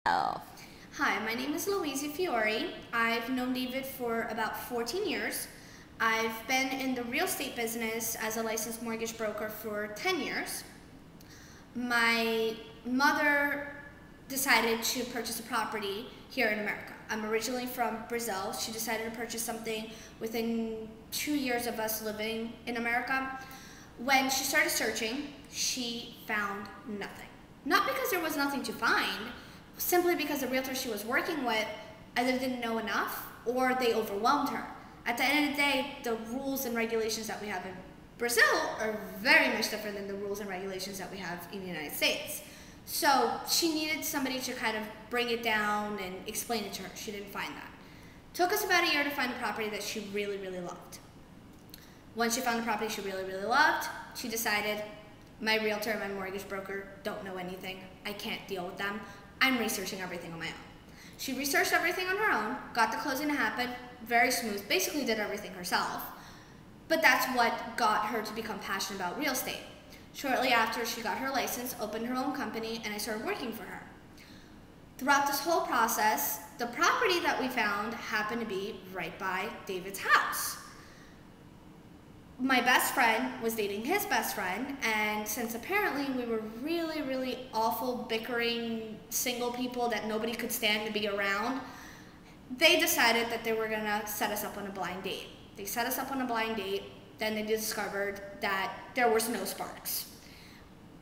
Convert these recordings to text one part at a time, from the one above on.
Hi, my name is Louise Fiore. I've known David for about 14 years. I've been in the real estate business as a licensed mortgage broker for 10 years. My mother decided to purchase a property here in America. I'm originally from Brazil. She decided to purchase something within 2 years of us living in America. When she started searching, she found nothing. Not because there was nothing to find, simply because the realtor she was working with either didn't know enough or they overwhelmed her. At the end of the day, the rules and regulations that we have in Brazil are very much different than the rules and regulations that we have in the United States. So she needed somebody to kind of bring it down and explain it to her. She didn't find that. Took us about a year to find a property that she really, really loved. Once she found the property she really, really loved, she decided, my realtor and my mortgage broker don't know anything. I can't deal with them. I'm researching everything on my own. She researched everything on her own, got the closing to happen, very smooth, basically did everything herself. But that's what got her to become passionate about real estate. Shortly after she got her license, opened her own company, and I started working for her. Throughout this whole process, the property that we found happened to be right by David's house. My best friend was dating his best friend, and since apparently we were really, really awful, bickering single people that nobody could stand to be around, they decided that they were gonna set us up on a blind date. They set us up on a blind date, then they discovered that there was no sparks.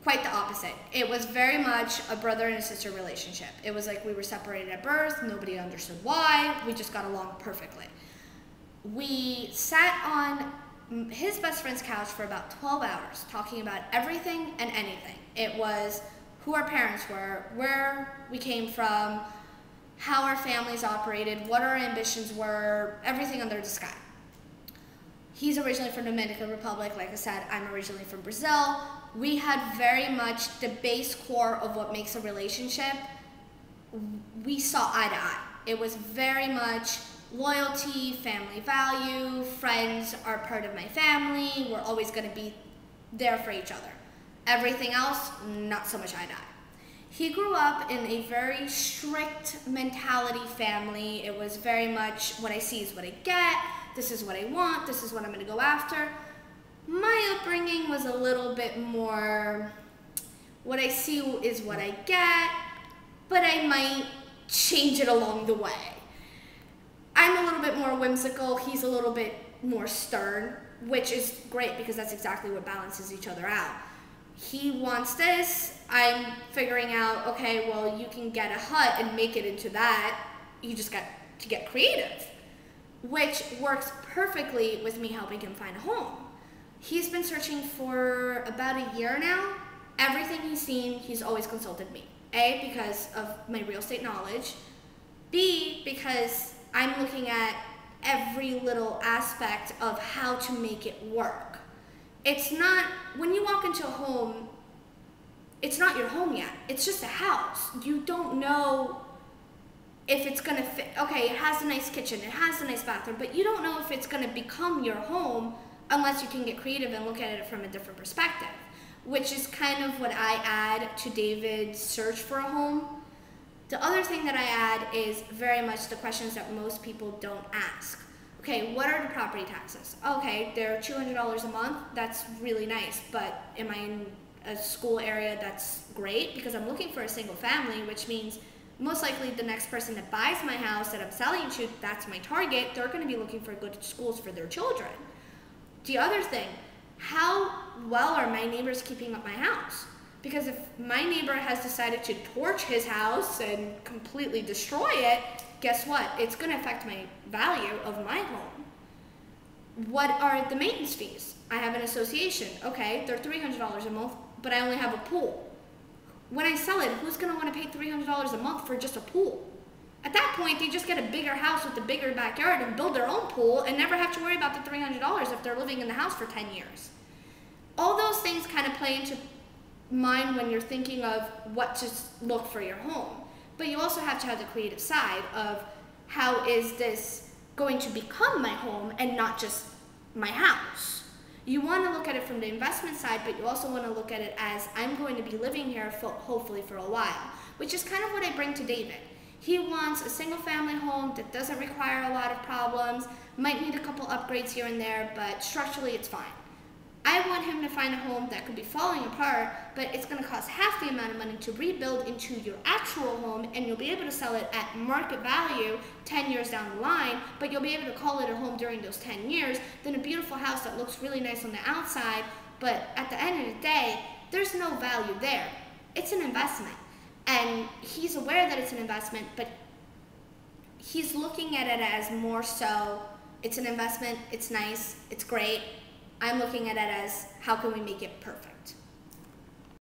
Quite the opposite. It was very much a brother and a sister relationship. It was like we were separated at birth, nobody understood why, we just got along perfectly. We sat on his best friend's couch for about 12 hours talking about everything and anything. It was who our parents were, where we came from, how our families operated, what our ambitions were, everything under the sky. He's originally from Dominican Republic. Like I said, I'm originally from Brazil. We had very much the base core of what makes a relationship. We saw eye to eye. It was very much loyalty, family value, friends are part of my family, we're always going to be there for each other. Everything else, not so much eye to eye. He grew up in a very strict mentality family. It was very much what I see is what I get, this is what I want, this is what I'm going to go after. My upbringing was a little bit more what I see is what I get, but I might change it along the way. I'm a little bit more whimsical, he's a little bit more stern, which is great because that's exactly what balances each other out. He wants this, I'm figuring out, okay, well, you can get a hut and make it into that, you just got to get creative, which works perfectly with me helping him find a home. He's been searching for about a year now. Everything he's seen, he's always consulted me. A, because of my real estate knowledge. B, because I'm looking at every little aspect of how to make it work. It's not, when you walk into a home, it's not your home yet. It's just a house. You don't know if it's gonna fit. Okay, it has a nice kitchen, it has a nice bathroom, but you don't know if it's gonna become your home unless you can get creative and look at it from a different perspective, which is kind of what I add to David's search for a home. The other thing that I add is very much the questions that most people don't ask. Okay, what are the property taxes? Okay, they're $200 a month. That's really nice, but am I in a school area that's great? Because I'm looking for a single family, which means most likely the next person that buys my house that I'm selling to, that's my target, they're gonna be looking for good schools for their children. The other thing, how well are my neighbors keeping up my house? Because if my neighbor has decided to torch his house and completely destroy it, guess what? It's going to affect my value of my home. What are the maintenance fees? I have an association. Okay, they're $300 a month, but I only have a pool. When I sell it, who's going to want to pay $300 a month for just a pool? At that point, they just get a bigger house with a bigger backyard and build their own pool and never have to worry about the $300 if they're living in the house for 10 years. All those things kind of play into mind when you're thinking of what to look for your home. But you also have to have the creative side of how is this going to become my home and not just my house. You want to look at it from the investment side, but you also want to look at it as, I'm going to be living here hopefully for a while, which is kind of what I bring to David. He wants a single family home that doesn't require a lot of problems, might need a couple upgrades here and there, but structurally it's fine. I want him to find a home that could be falling apart, but it's going to cost half the amount of money to rebuild into your actual home, and you'll be able to sell it at market value 10 years down the line, but you'll be able to call it a home during those 10 years, than a beautiful house that looks really nice on the outside, but at the end of the day, there's no value there. It's an investment. And he's aware that it's an investment, but he's looking at it as more so, it's an investment, it's nice, it's great. I'm looking at it as, how can we make it perfect?